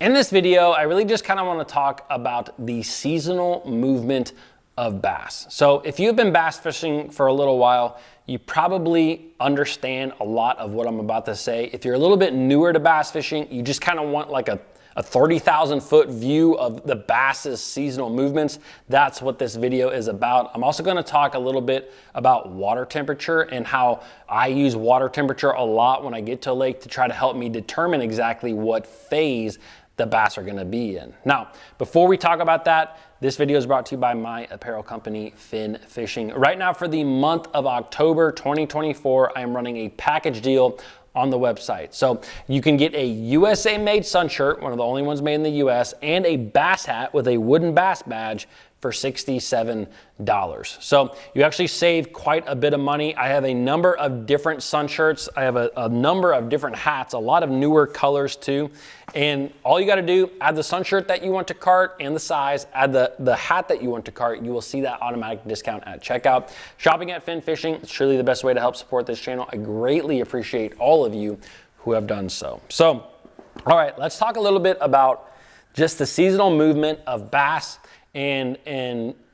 In this video, I really just kind of want to talk about the seasonal movement of bass. So if you've been bass fishing for a little while, you probably understand a lot of what I'm about to say. If you're a little bit newer to bass fishing, you just kind of want like a 30,000 foot view of the bass's seasonal movements. That's what this video is about. I'm also going to talk a little bit about water temperature and how I use water temperature a lot when I get to a lake to try to help me determine exactly what phase the bass are going to be in. Now, before we talk about that, this video is brought to you by my apparel company, Finn Fishing. Right now, for the month of October 2024, I am running a package deal on the website. So you can get a USA made sun shirt, one of the only ones made in the US, and a bass hat with a wooden bass badge for $67. So you actually save quite a bit of money. I have a number of different sun shirts. I have a number of different hats, a lot of newer colors too. And all you got to do, add the sun shirt that you want to cart and the size, add the hat that you want to cart. You will see that automatic discount at checkout. Shopping at Finn Fishing is truly the best way to help support this channel. I greatly appreciate all of you who have done so. So, all right, let's talk a little bit about just the seasonal movement of bass and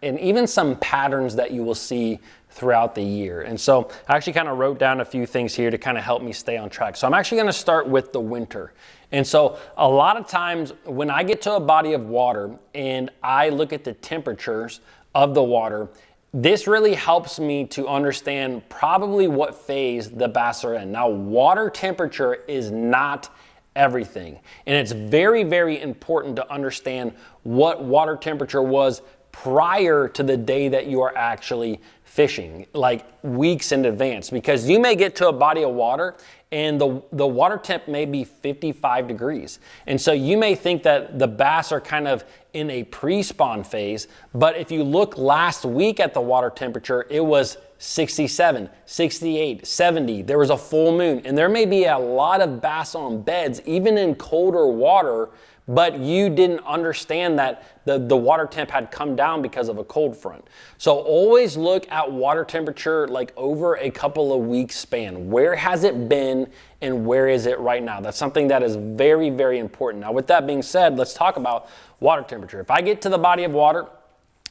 even some patterns that you will see throughout the year. And so I actually kind of wrote down a few things here to kind of help me stay on track. So I'm actually going to start with the winter. And so a lot of times when I get to a body of water and I look at the temperatures of the water, this really helps me to understand probably what phase the bass are in. Now, water temperature is not everything. And it's very, very important to understand what water temperature was prior to the day that you are actually fishing, like weeks in advance, because you may get to a body of water and the water temp may be 55 degrees. And so you may think that the bass are kind of in a pre-spawn phase, but if you look last week at the water temperature, it was 67, 68, 70. There was a full moon, and there may be a lot of bass on beds, even in colder water, but you didn't understand that the water temp had come down because of a cold front. So always look at water temperature like over a couple of weeks span. Where has it been and where is it right now? That's something that is very, very important. Now, with that being said, let's talk about water temperature. If I get to the body of water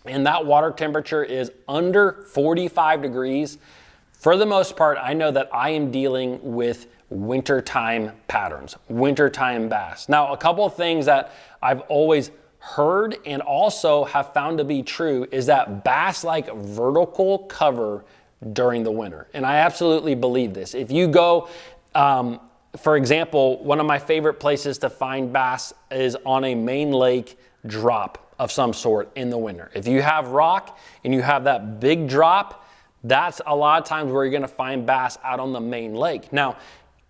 and that water temperature is under 45 degrees, for the most part, I know that I am dealing with wintertime patterns, wintertime bass. Now, a couple of things that I've always heard and also have found to be true is that bass like vertical cover during the winter. And I absolutely believe this. If you go, for example, one of my favorite places to find bass is on a main lake drop of some sort in the winter. If you have rock and you have that big drop, that's a lot of times where you're gonna find bass out on the main lake. Now,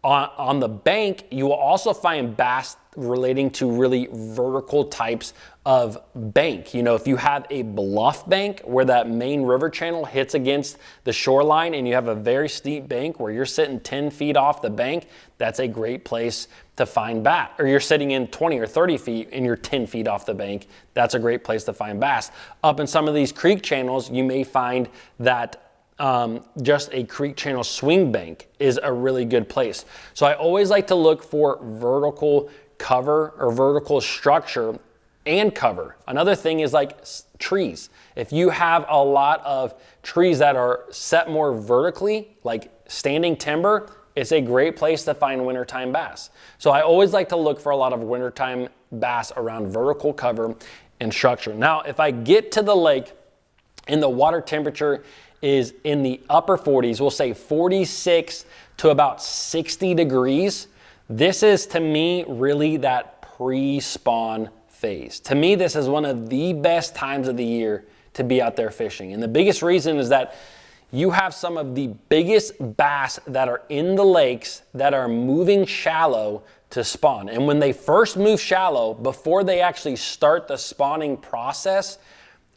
on the bank, you will also find bass relating to really vertical types of bank. You know, if you have a bluff bank where that main river channel hits against the shoreline and you have a very steep bank where you're sitting 10 feet off the bank, that's a great place to find bass. Or you're sitting in 20 or 30 feet and you're 10 feet off the bank, that's a great place to find bass. Up in some of these creek channels, you may find that just a creek channel swing bank is a really good place. So I always like to look for vertical cover or vertical structure and cover. Another thing is like trees. If you have a lot of trees that are set more vertically, like standing timber, it's a great place to find wintertime bass. So I always like to look for a lot of wintertime bass around vertical cover and structure. Now, if I get to the lake and the water temperature is in the upper 40s, we'll say 46 to about 60 degrees. This is, to me, really that pre-spawn phase. To me, this is one of the best times of the year to be out there fishing. And the biggest reason is that you have some of the biggest bass that are in the lakes that are moving shallow to spawn. And when they first move shallow, before they actually start the spawning process,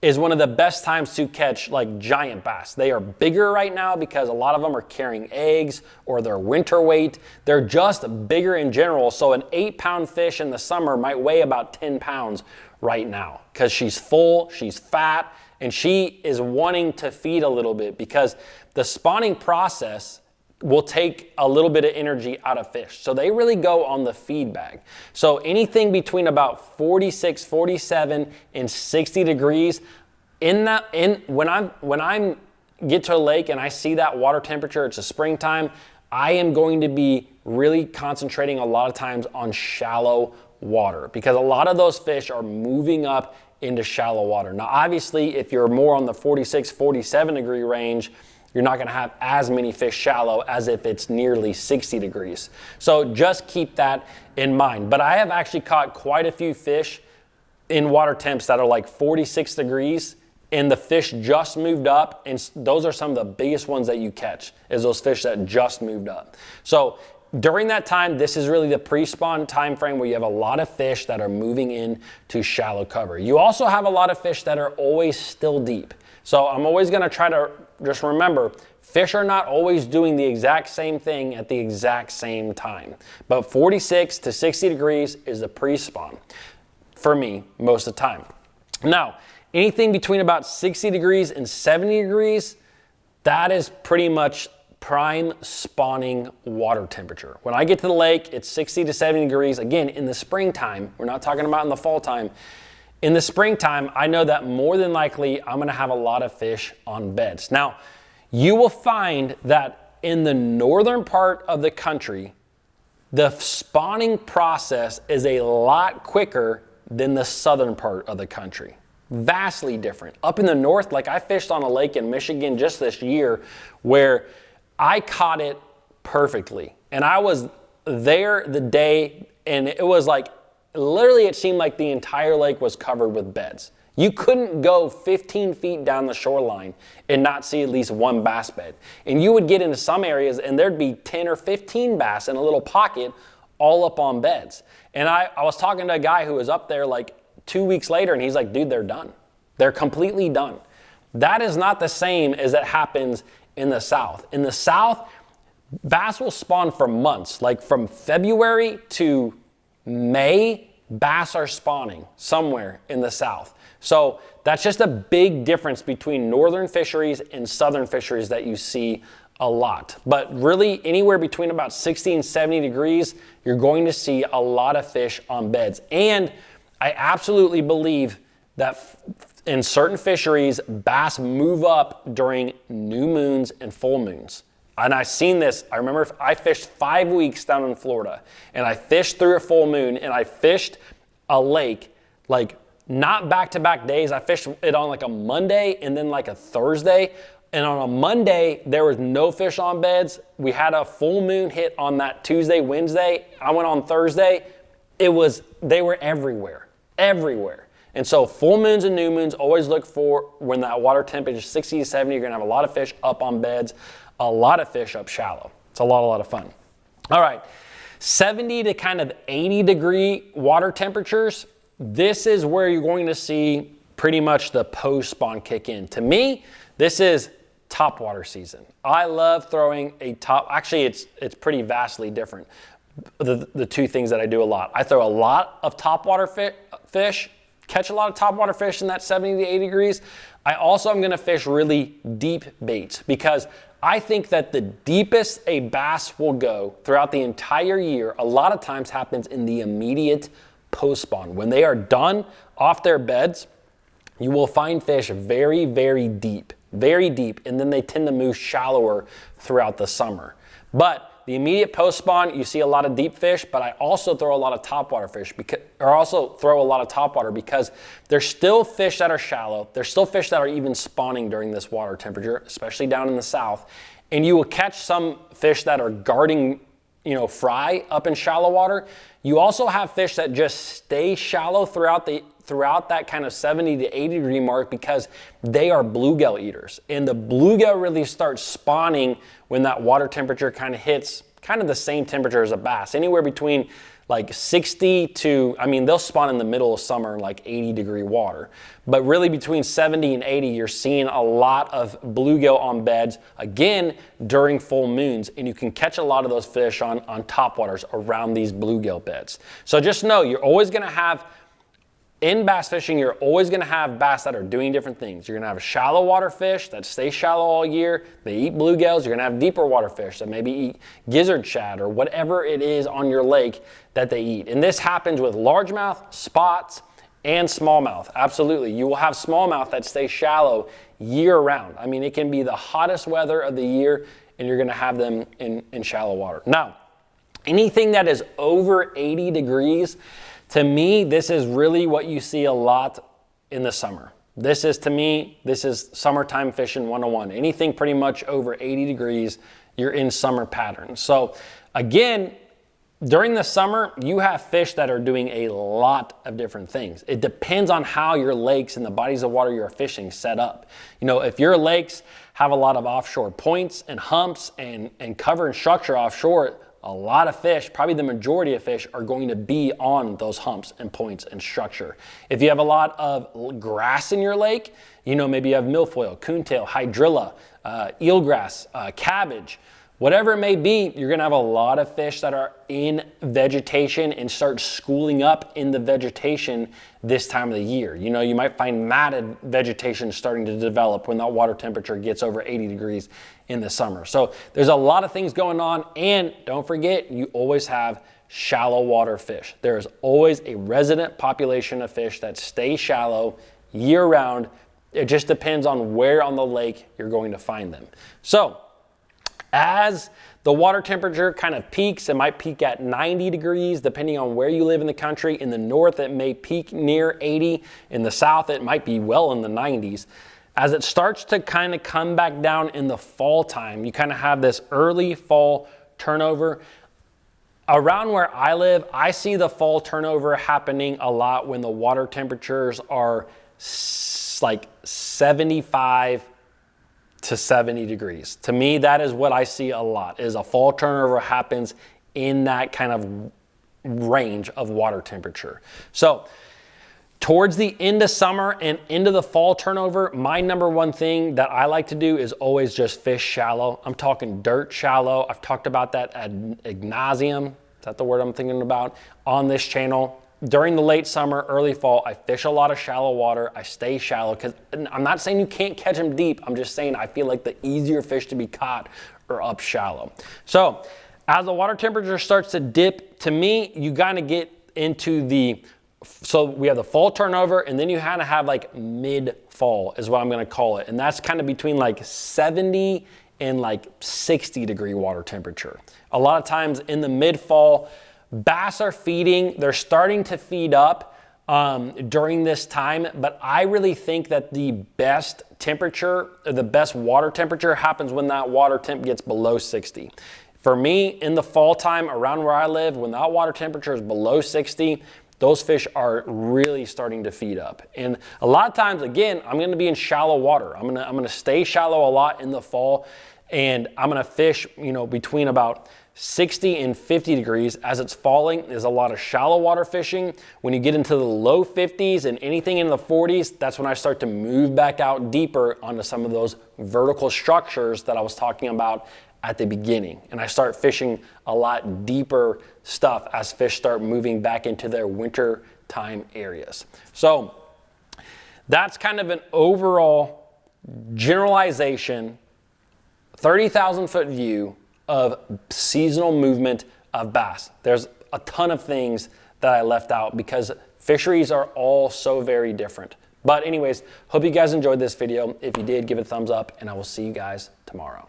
is one of the best times to catch like giant bass. They are bigger right now because a lot of them are carrying eggs or their winter weight. They're just bigger in general. So an 8-pound fish in the summer might weigh about 10 pounds right now because she's full, she's fat, and she is wanting to feed a little bit because the spawning process will take a little bit of energy out of fish. So they really go on the feed bag. So anything between about 46, 47, and 60 degrees, when I'm get to a lake and I see that water temperature, it's a springtime, I am going to be really concentrating a lot of times on shallow water because a lot of those fish are moving up into shallow water. Now, obviously, if you're more on the 46, 47 degree range, you're not gonna have as many fish shallow as if it's nearly 60 degrees. So just keep that in mind. But I have actually caught quite a few fish in water temps that are like 46 degrees and the fish just moved up, and those are some of the biggest ones that you catch, is those fish that just moved up. So during that time, this is really the pre-spawn time frame where you have a lot of fish that are moving into shallow cover. You also have a lot of fish that are always still deep. So I'm always gonna try to just remember, fish are not always doing the exact same thing at the exact same time. But 46 to 60 degrees is the pre-spawn for me most of the time. Now, anything between about 60 degrees and 70 degrees, that is pretty much prime spawning water temperature. When I get to the lake, it's 60 to 70 degrees. Again, in the springtime, we're not talking about in the fall time. In the springtime, I know that more than likely I'm gonna have a lot of fish on beds. Now, you will find that in the northern part of the country, the spawning process is a lot quicker than the southern part of the country. Vastly different. Up in the north, like I fished on a lake in Michigan just this year where I caught it perfectly. And I was there the day, and it was like, literally it seemed like the entire lake was covered with beds. You couldn't go 15 feet down the shoreline and not see at least one bass bed. And you would get into some areas and there'd be 10 or 15 bass in a little pocket all up on beds. And I was talking to a guy who was up there like 2 weeks later, and he's like, dude, they're done. They're completely done. That is not the same as it happens in the South. In the South, bass will spawn for months, like from February to May, bass are spawning somewhere in the South. So that's just a big difference between northern fisheries and southern fisheries that you see a lot. But really anywhere between about 60 and 70 degrees, you're going to see a lot of fish on beds. And I absolutely believe that in certain fisheries, bass move up during new moons and full moons. And I've seen this. I remember I fished 5 weeks down in Florida, and I fished through a full moon, and I fished a lake, like not back-to-back days. I fished it on like a Monday and then like a Thursday. And on a Monday, there was no fish on beds. We had a full moon hit on that Tuesday, Wednesday. I went on Thursday. They were everywhere, everywhere. And so full moons and new moons, always look for when that water temperature is 60 to 70, you're gonna have a lot of fish up on beds, a lot of fish up shallow. It's a lot of fun. All right, 70 to kind of 80 degree water temperatures, this is where you're going to see pretty much the post-spawn kick in. To me, this is topwater season. I love throwing actually it's pretty vastly different. The two things that I do a lot. I throw a lot of topwater fish, catch a lot of topwater fish in that 70 to 80 degrees. I also am gonna fish really deep baits because I think that the deepest a bass will go throughout the entire year a lot of times happens in the immediate post-spawn. When they are done off their beds, you will find fish very, very deep, and then they tend to move shallower throughout the summer. But the immediate post-spawn, you see a lot of deep fish, but I also throw a lot of topwater fish because there's still fish that are shallow. There's still fish that are even spawning during this water temperature, especially down in the South. And you will catch some fish that are guarding, fry up in shallow water. You also have fish that just stay shallow throughout that kind of 70 to 80 degree mark because they are bluegill eaters. And the bluegill really starts spawning when that water temperature kind of hits kind of the same temperature as a bass, anywhere between like 60 to, they'll spawn in the middle of summer in like 80 degree water. But really between 70 and 80, you're seeing a lot of bluegill on beds, again, during full moons. And you can catch a lot of those fish on topwaters around these bluegill beds. So just know, you're always gonna have in bass fishing, you're always gonna have bass that are doing different things. You're gonna have shallow water fish that stay shallow all year. They eat bluegills. You're gonna have deeper water fish that maybe eat gizzard shad or whatever it is on your lake that they eat. And this happens with largemouth, spots, and smallmouth. Absolutely. You will have smallmouth that stay shallow year round. I mean, it can be the hottest weather of the year and you're gonna have them in shallow water. Now, anything that is over 80 degrees, to me, this is really what you see a lot in the summer. This is, to me, this is summertime fishing 101. Anything pretty much over 80 degrees, you're in summer patterns. So again, during the summer, you have fish that are doing a lot of different things. It depends on how your lakes and the bodies of water you're fishing set up. You know, if your lakes have a lot of offshore points and humps and cover and structure offshore, a lot of fish, probably the majority of fish, are going to be on those humps and points and structure. If you have a lot of grass in your lake, you know, maybe you have milfoil, coontail, hydrilla, eelgrass, cabbage, whatever it may be, you're gonna have a lot of fish that are in vegetation and start schooling up in the vegetation this time of the year. You know, you might find matted vegetation starting to develop when that water temperature gets over 80 degrees in the summer. So there's a lot of things going on, and don't forget, you always have shallow water fish. There's always a resident population of fish that stay shallow year round. It just depends on where on the lake you're going to find them. So as the water temperature kind of peaks, it might peak at 90 degrees, depending on where you live in the country. In the north, it may peak near 80. In the south, it might be well in the 90s. As it starts to kind of come back down in the fall time, you kind of have this early fall turnover. Around where I live, I see the fall turnover happening a lot when the water temperatures are like 75 to 70 degrees. To me, that is what I see a lot, is a fall turnover happens in that kind of range of water temperature. So towards the end of summer and into the fall turnover, my number one thing that I like to do is always just fish shallow. I'm talking dirt shallow. I've talked about that ad nauseum. Is that the word I'm thinking about on this channel? During the late summer, early fall, I fish a lot of shallow water. I stay shallow because I'm not saying you can't catch them deep. I'm just saying I feel like the easier fish to be caught are up shallow. So as the water temperature starts to dip, to me, you kind of get into so we have the fall turnover, and then you kind of have like mid-fall is what I'm going to call it. And that's kind of between like 70 and like 60 degree water temperature. A lot of times in the mid-fall, bass are feeding. They're starting to feed up during this time, but I really think that the best temperature, or the best water temperature, happens when that water temp gets below 60. For me, in the fall time around where I live, when that water temperature is below 60, those fish are really starting to feed up. And a lot of times, again, I'm gonna be in shallow water. I'm gonna stay shallow a lot in the fall, and I'm gonna fish, you know, between about 60 and 50 degrees. As it's falling, there's a lot of shallow water fishing. When you get into the low 50s and anything in the 40s, that's when I start to move back out deeper onto some of those vertical structures that I was talking about at the beginning. And I start fishing a lot deeper stuff as fish start moving back into their winter time areas. So that's kind of an overall generalization, 30,000 foot view of seasonal movement of bass. There's a ton of things that I left out because fisheries are all so very different. But anyways, hope you guys enjoyed this video. If you did, give it a thumbs up, and I will see you guys tomorrow.